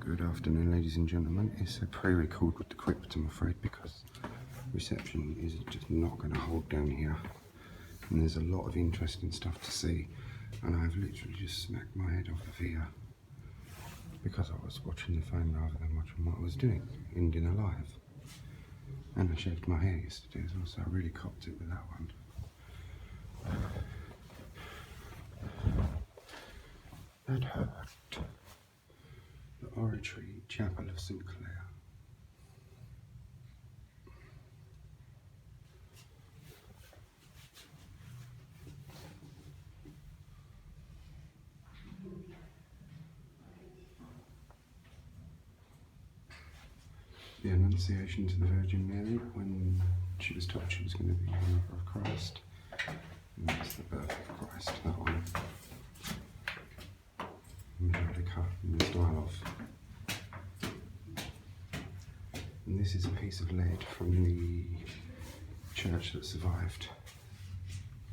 Good afternoon, ladies and gentlemen. It's a pre-record with the Crypt, I'm afraid, because reception is just not going to hold down here. And there's a lot of interesting stuff to see. And I've literally just smacked my head off of here because I was watching the phone rather than watching what I was doing, ending alive. And I shaved my hair yesterday as well, so I really copped it with that one. That hurt. The Oratory Chapel of St. Clair. The Annunciation to the Virgin Mary when she was told she was going to be the mother of Christ. And that's the birth of Christ, that one. Replica in the style of. And this is a piece of lead from the church that survived,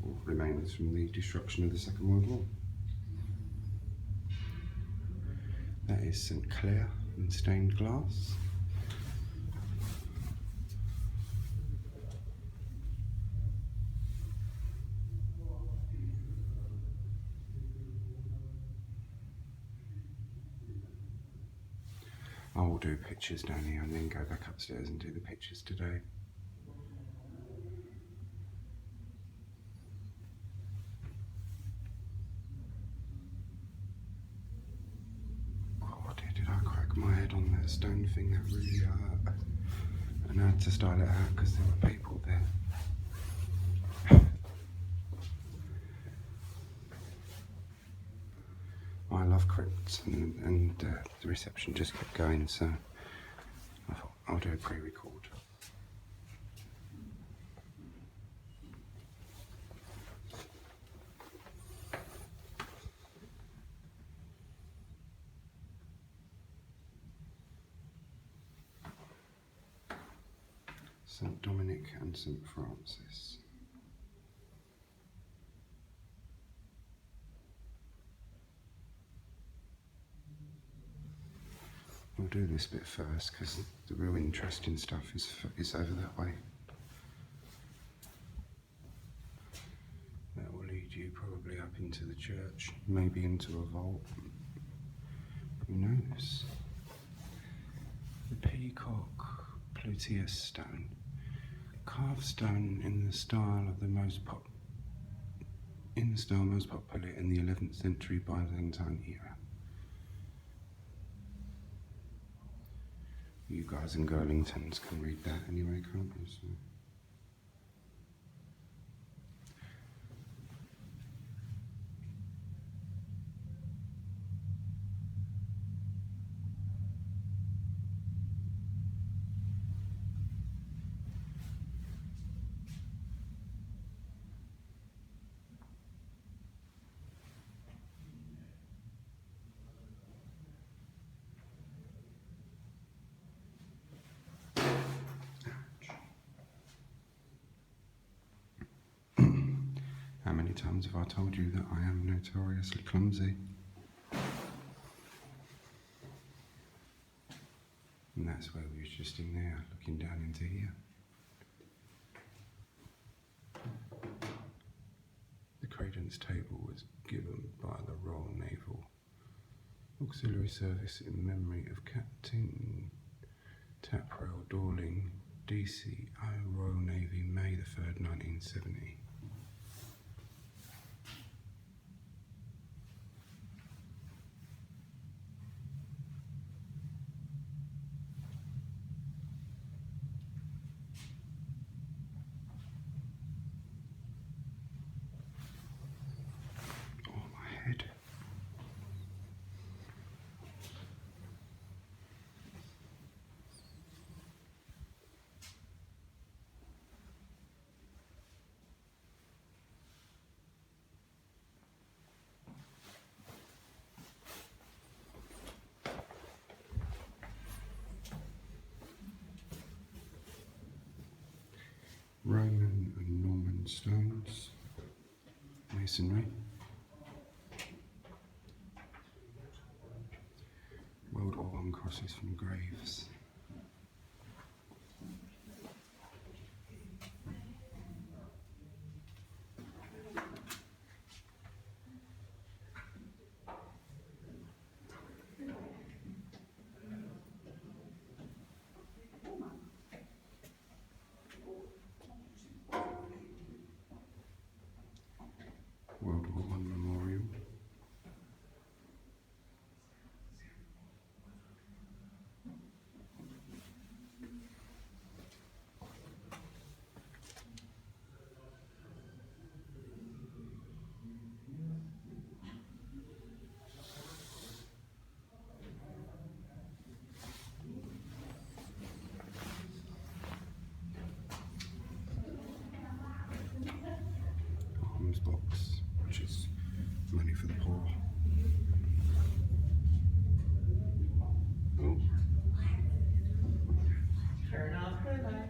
or remains from the destruction of the Second World War. That is St. Clair in stained glass. I will do pictures down here and then go back upstairs and do the pictures today. Oh dear, did I crack my head on that stone thing? That really hurt. And I had to style it out because there were people there. I love crypts and the reception just kept going, so I thought I'll do a pre-record. St. Dominic and St. Francis. We'll do this bit first because the real interesting stuff is over that way. That will lead you probably up into the church, maybe into a vault. Who knows? The Peacock Pluteus stone, carved stone in the style of most popular in the 11th century Byzantine era. You guys in Girlingtons can read that anyway, can't you? So. How many times have I told you that I am notoriously clumsy? And that's where we was just in there, looking down into here. The credence table was given by the Royal Naval Auxiliary Service in memory of Captain Taprell Dorling, DCO Royal Navy, May the 3rd, 1970. Head. Roman and Norman stones, masonry. World War I crosses from graves. World War I memorial. Arms box, which is money for the poor. Oh. Turn off the lights.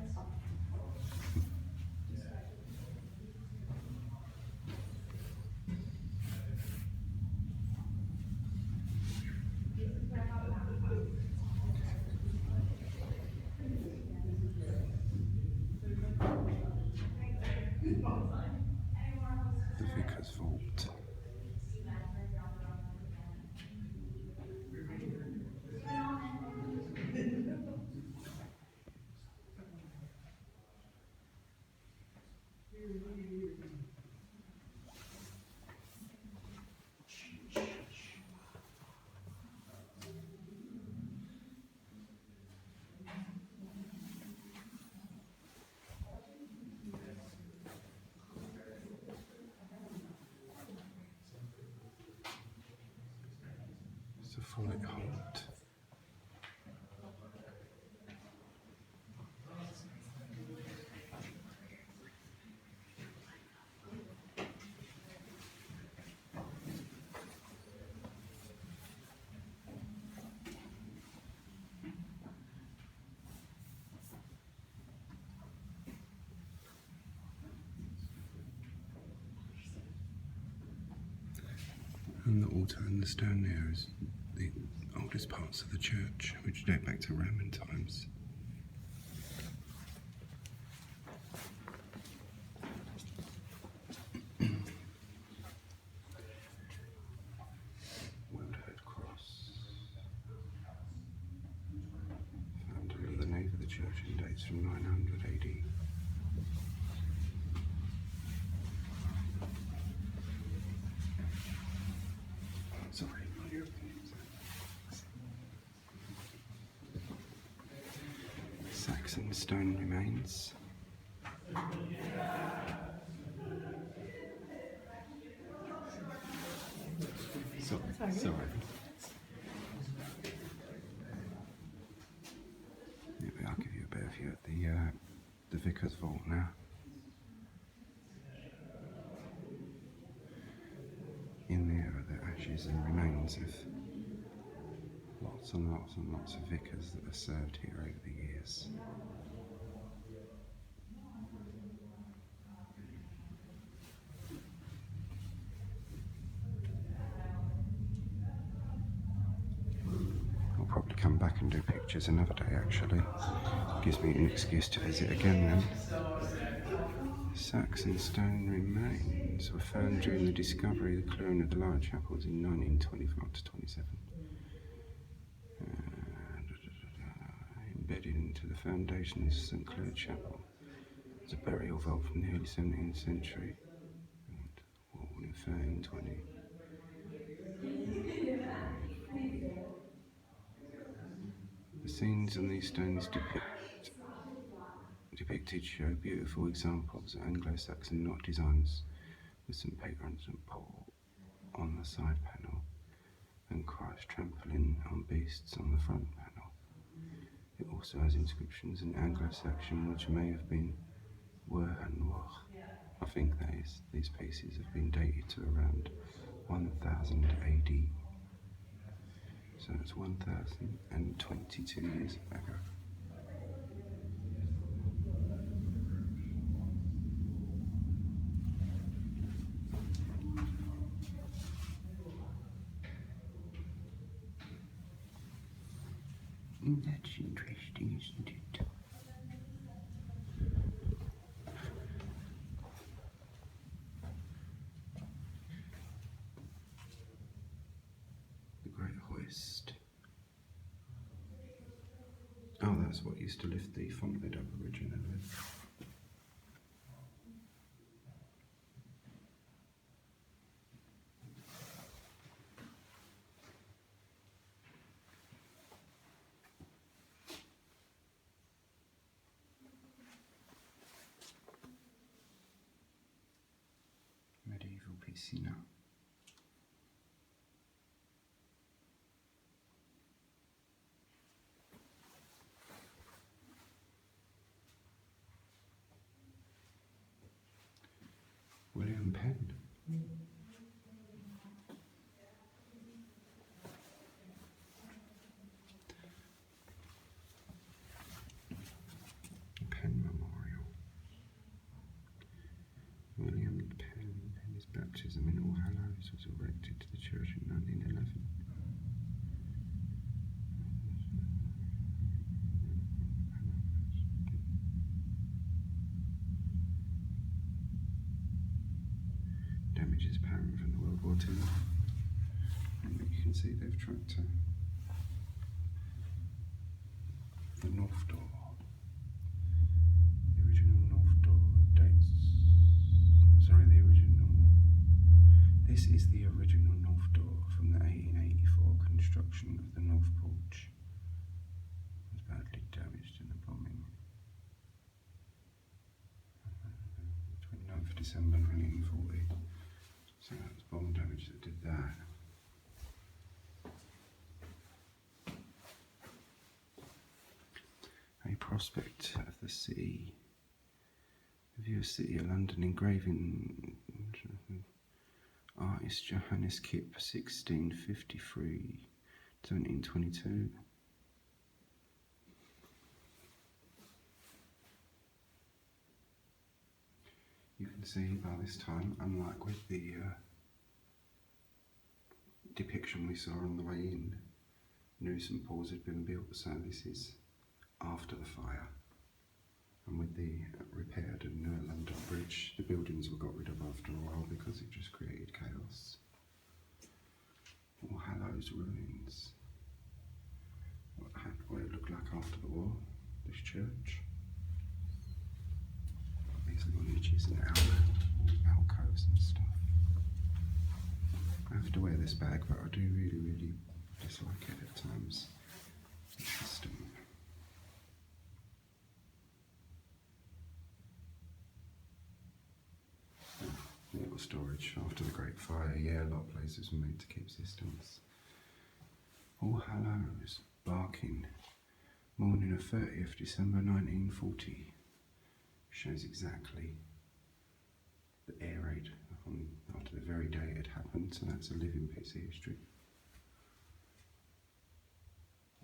The Vicar's vault. It's a full halt. And the altar and the stone there is the oldest parts of the church, which date back to Roman times. Wildhead Cross. Found under the nave of the church and dates from 900 AD. Sorry, Saxon stone remains. Sorry. Maybe I'll give you a better view at the Vicar's vault now. In there are the ashes and remains of lots and lots and lots of vicars that have served here over the years. I'll probably come back and do pictures another day actually. Gives me an excuse to visit again then. Saxon stone remains were found during the discovery of the clearing of the large chapels in 1925 to 27. Embedded into the foundation is St. Clair Chapel. It's a burial vault from the early 17th century. And wall in 1320. The scenes on these stones depicted show beautiful examples of Anglo-Saxon knot designs with St. Peter and St. Paul on the side panel and Christ trampling on beasts on the front panel. It also has inscriptions in Anglo-Saxon which may have been were and wach. I think that is, these pieces have been dated to around 1000 AD. So it's 1022 years ago. That's interesting, isn't it? The Great Hoist. Oh, that's what used to lift the font lid up originally. Medieval piscina. William Penn. Penn Memorial. William Penn, his baptism in All Hallows was erected to the church in 1911. Damage is apparent from the World War II. And you can see they've tried to. The North Door. The original North Door dates. Sorry, the original. This is the original North Door from the 1884 construction of the North Porch. It was badly damaged in the bombing. 29th of December 1940. So that was bomb damage that did that. A prospect of the city. A view of City of London, engraving artist Johannes Kipp, 1653 to 1722. You can see by this time, unlike with the depiction we saw on the way in, new St Paul's had been built, so this is after the fire. And with the repaired and London Bridge, the buildings were got rid of after a while because it just created chaos. All Hallows ruins. What it looked like after the war, this church. These little niches and alcoves and stuff. I have to wear this bag, but I do really, really dislike it at times. Interesting. Little storage after the Great Fire. Yeah, a lot of places were made to keep systems. All Hallows, Barking, morning of 30th December 1940. Shows exactly the air raid after the very day it happened, so that's a living piece of history.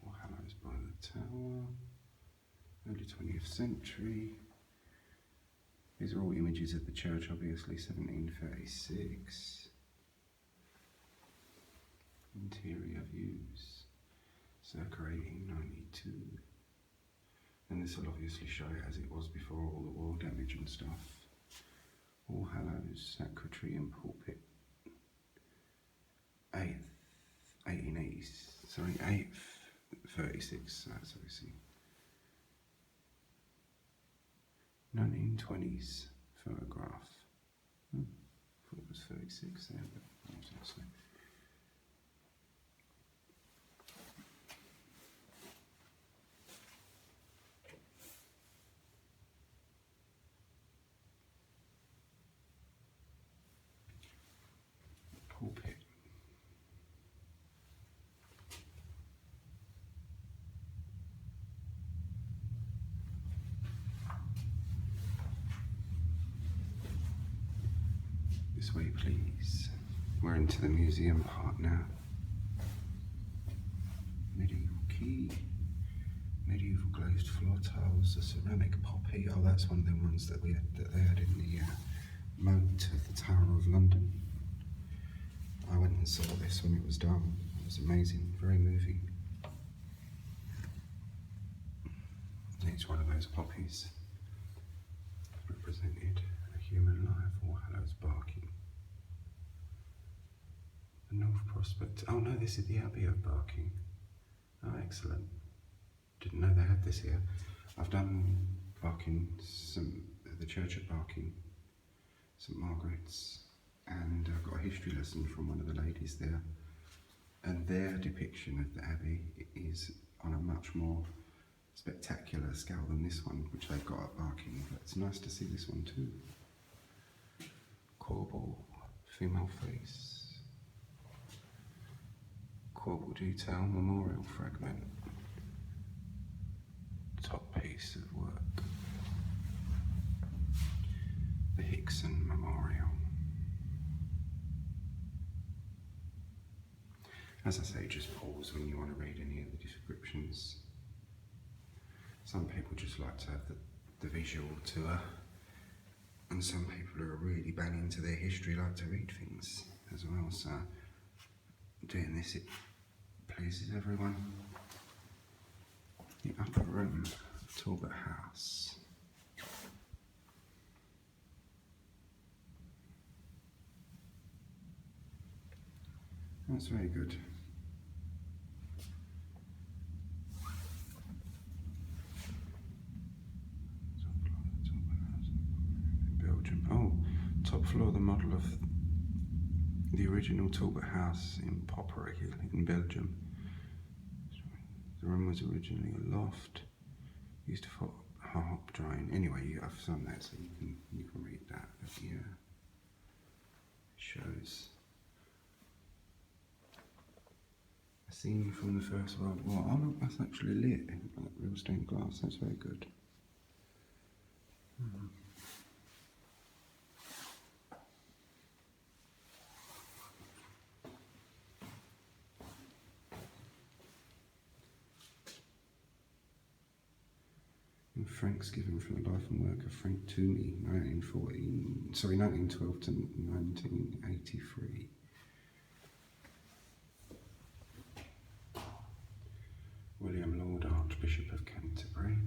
All Hallows by the Tower, early 20th century. These are all images of the church, obviously, 1736. Interior views, circa 1892. And this will obviously show it as it was before all the war damage and stuff. All Hallows, Sacristy and Pulpit. 8th, 36, that's obviously. 1920s photograph. I thought it was 36 there, but it was actually. Pulpit. This way, please. We're into the museum part now. Medieval key, medieval glazed floor tiles, a ceramic poppy. Oh, that's one of the ones that they had in the moat of the Tower of London. I went and saw this when it was done. It was amazing, very moving. It's one of those poppies represented a human life, All Hallows Barking. The North Prospect. Oh no, this is the Abbey of Barking. Oh, excellent. Didn't know they had this here. I've done Barking, the church at Barking, St Margaret's, and I've got a history lesson from one of the ladies there. And their depiction of the Abbey is on a much more spectacular scale than this one, which they've got at Barking. But it's nice to see this one too. Corbel, female face. Corbel detail, memorial fragment. Top piece of work. The Hickson Memorial. As I say, just pause when you want to read any of the descriptions. Some people just like to have the visual tour, and some people who are really bang into their history like to read things as well. So doing this, it pleases everyone. The upper room, Talbot House. That's very good. Belgium. Oh, top floor, the model of the original Talbot House in Poppery in Belgium. The room was originally a loft, used for hop drying. Anyway, you have some there, so you can read that. But yeah, it shows a scene from the First World War. Oh look, that's actually lit, like real stained glass. That's very good. Frank's given from the life and work of Frank Toomey, 1912 to 1983. William Lord, Archbishop of Canterbury.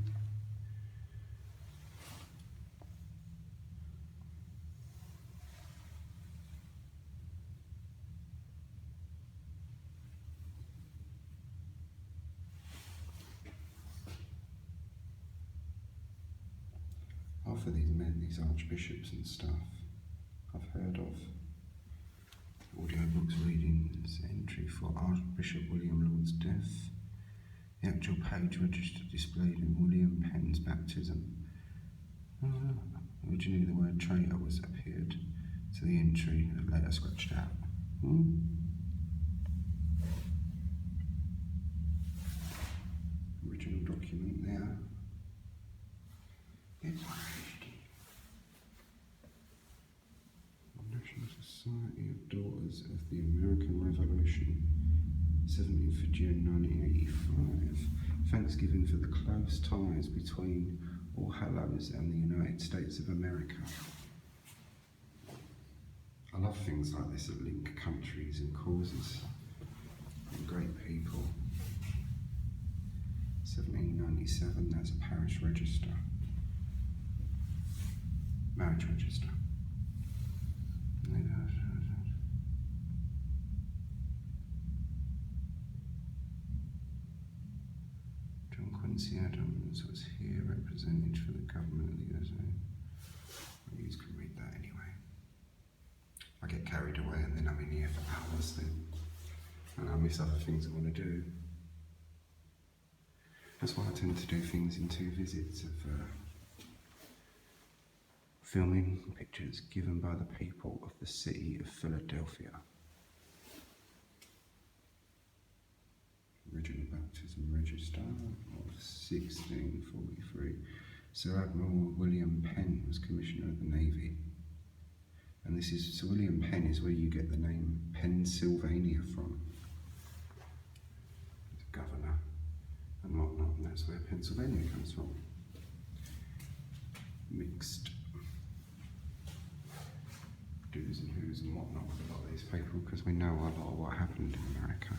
For these men, these archbishops and stuff, I've heard of. Audiobooks, readings, entry for Archbishop William Lord's death. The actual page register displayed in William Penn's baptism. Originally the word traitor was appeared to the entry, later scratched out. Original document there. National Society of Daughters of the American Revolution, 17th of June 1985. Thanksgiving for the close ties between All Hallows and the United States of America. I love things like this that link countries and causes and great people. 1797, there's a parish register. Marriage register. John Quincy Adams was here represented for the government of the USA. You can read that anyway. I get carried away and then I'm in here for hours then. And I miss other things I want to do. That's why I tend to do things in 2 visits of filming pictures given by the people of the city of Philadelphia. Original baptism register of 1643. Sir Admiral William Penn was Commissioner of the Navy. And this is, so William Penn is where you get the name Pennsylvania from. The governor and whatnot, and that's where Pennsylvania comes from. Mixed do's and who's and whatnot with a lot of these people, because we know a lot of what happened in America.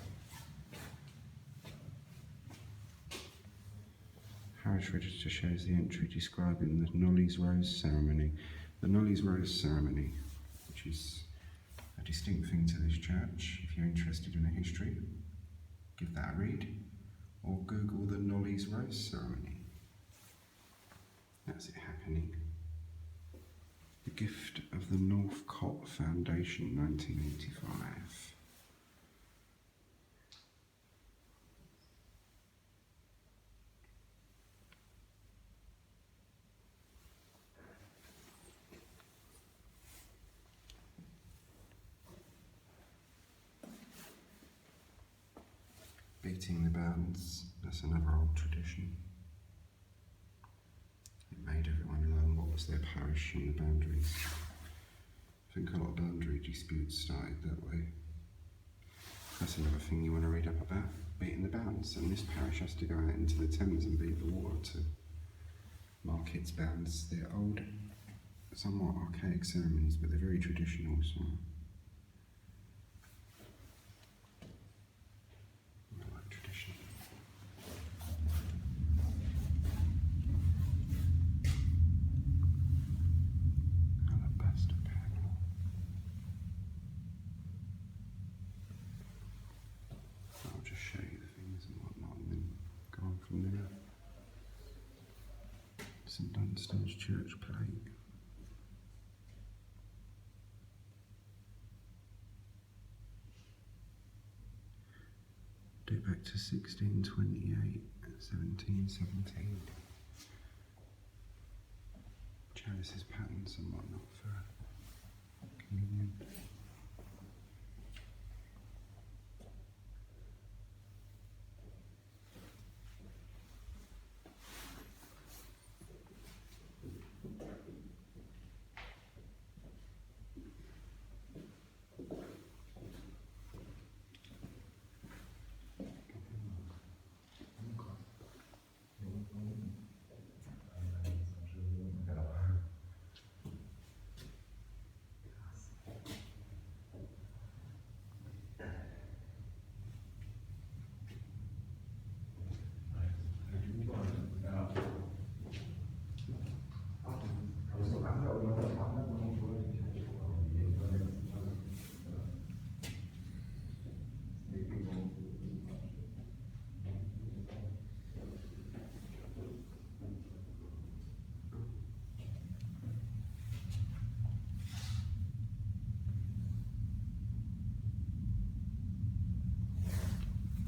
parish register shows the entry describing the Knollys Rose ceremony. The Knollys Rose ceremony, which is a distinct thing to this church. If you're interested in the history, give that a read, or Google the Knollys Rose ceremony. That's it happening. The gift of the Northcott Foundation, 1985. Beating the bands, that's another old tradition. It made everyone learn what was their parish and the boundaries. I think a lot of boundary disputes started that way. That's another thing you want to read up about, beating the bounds. And this parish has to go out into the Thames and beat the water to mark its bounds. They're old, somewhat archaic ceremonies, but they're very traditional. So. St Church plate. Date back to 1628 and 1717. Chalices, patterns and whatnot for communion.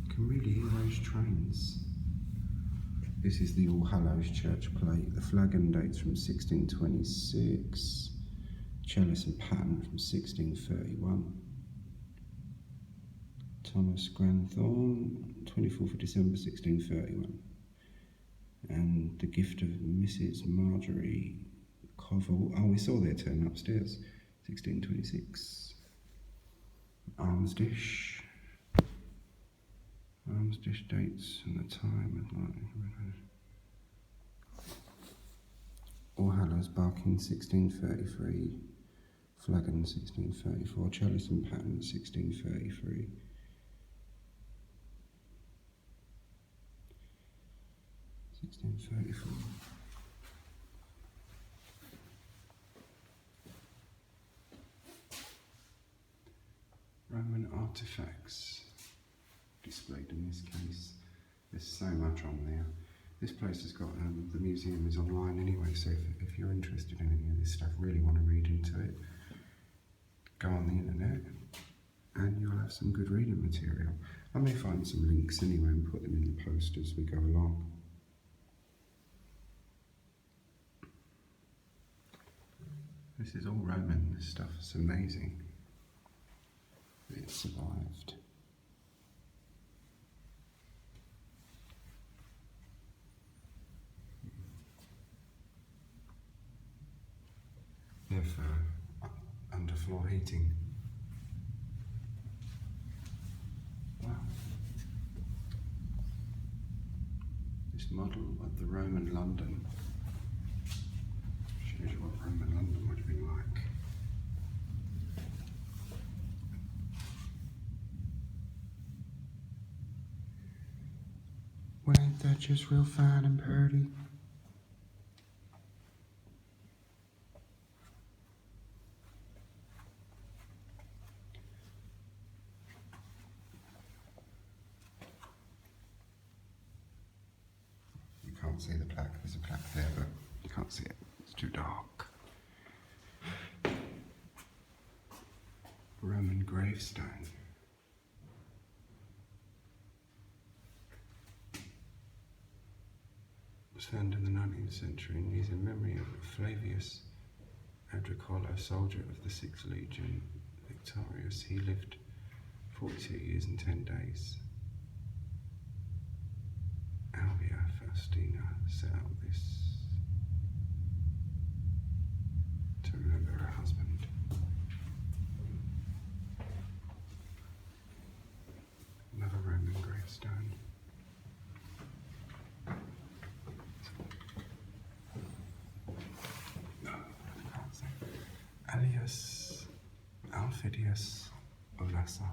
Can really hear those trains. This is the All Hallows Church plate. The flagon dates from 1626. Chalice and pattern from 1631. Thomas Granthorne, 24th of December 1631. And the gift of Mrs. Marjorie Covell. Oh, we saw their turn upstairs. 1626. Alms dish. Alms dish dates and the time. All Hallows Barking 1633. Flagon 1634. Chalice and pattern 1633. Roman artifacts displayed in this case. There's so much on there. This place has got, the museum is online anyway, so if you're interested in any of this stuff, really want to read into it, go on the internet and you'll have some good reading material. I may find some links anyway and put them in the post as we go along. This is all Roman, this stuff is amazing. It survived. They're for underfloor heating. Wow. This model of the Roman London shows you what Roman London would have been like. Well, ain't that just real fine and purty? You can't see the plaque. There's a plaque there, but you can't see it. It's too dark. Roman gravestone. It was found in the 19th century and is in memory of Flavius Agricola, soldier of the 6th Legion, victorious. He lived 42 years and 10 days. Albia Faustina set up this to remember her husband. Another Roman gravestone. No, I can't say. Alias Alphidius Olassa,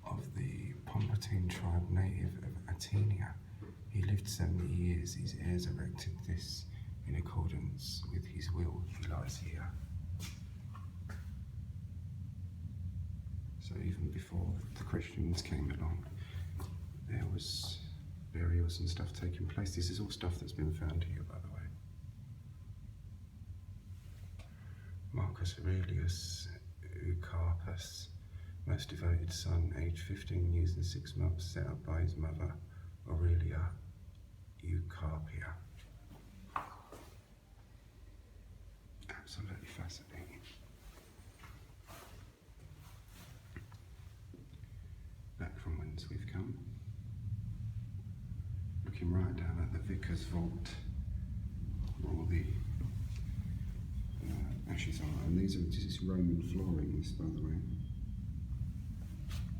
of the Pompatine tribe, native of Atenia. He lived 70 years. His heirs erected this in accordance with his will. He lies here. So even before the Christians came along, there was burials and stuff taking place. This is all stuff that's been found here, by the way. Marcus Aurelius Eucarpus, most devoted son, aged 15 years and 6 months, set up by his mother, Aurelia Eucarpia. Absolutely fascinating. Back from whence we've come. Looking right down at the Vicar's vault, where all the ashes are. And these are just Roman flooring, this, by the way.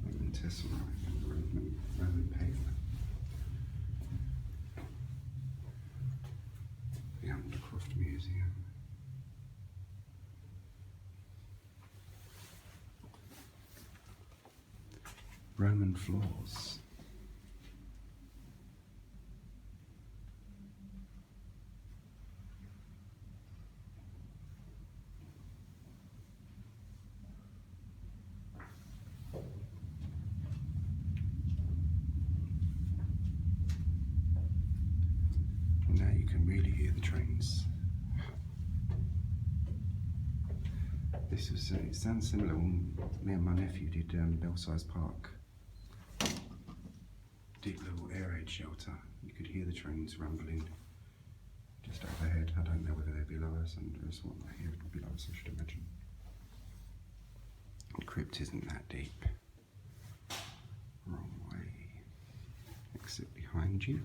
Roman tessellite and Roman pavement. The Undercroft Museum. Roman floors. Now you can really hear the trains. This was, it sounds similar when me and my nephew did Belsize Park. Deep little air raid shelter. You could hear the trains rumbling just overhead. I don't know whether they're below us, under us, what they're here below us, I should imagine. The crypt isn't that deep. Wrong way. Exit behind you.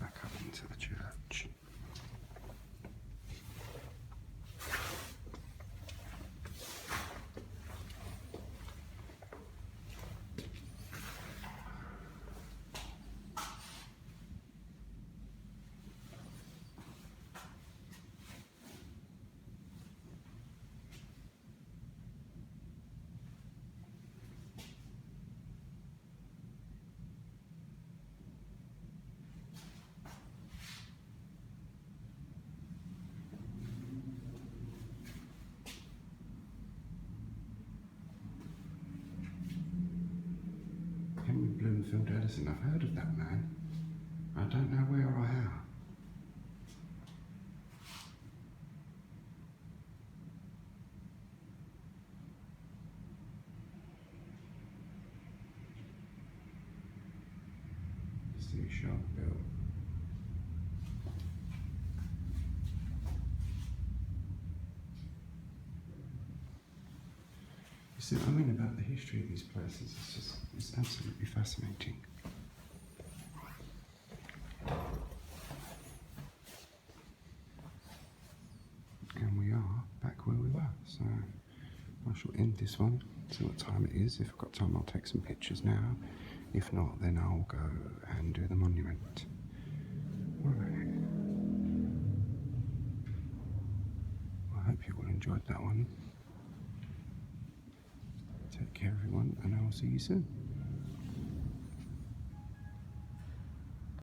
Back up into the church. Bloomfield Edison. I've heard of that man. I don't know where or how. See sharp bill. You see what I mean about the history of these places? It's absolutely fascinating. And we are back where we were, so I shall end this one, see what time it is. If I've got time, I'll take some pictures now. If not, then I'll go and do the monument. Right. enjoyed that one. Take care, everyone, and I will see you soon.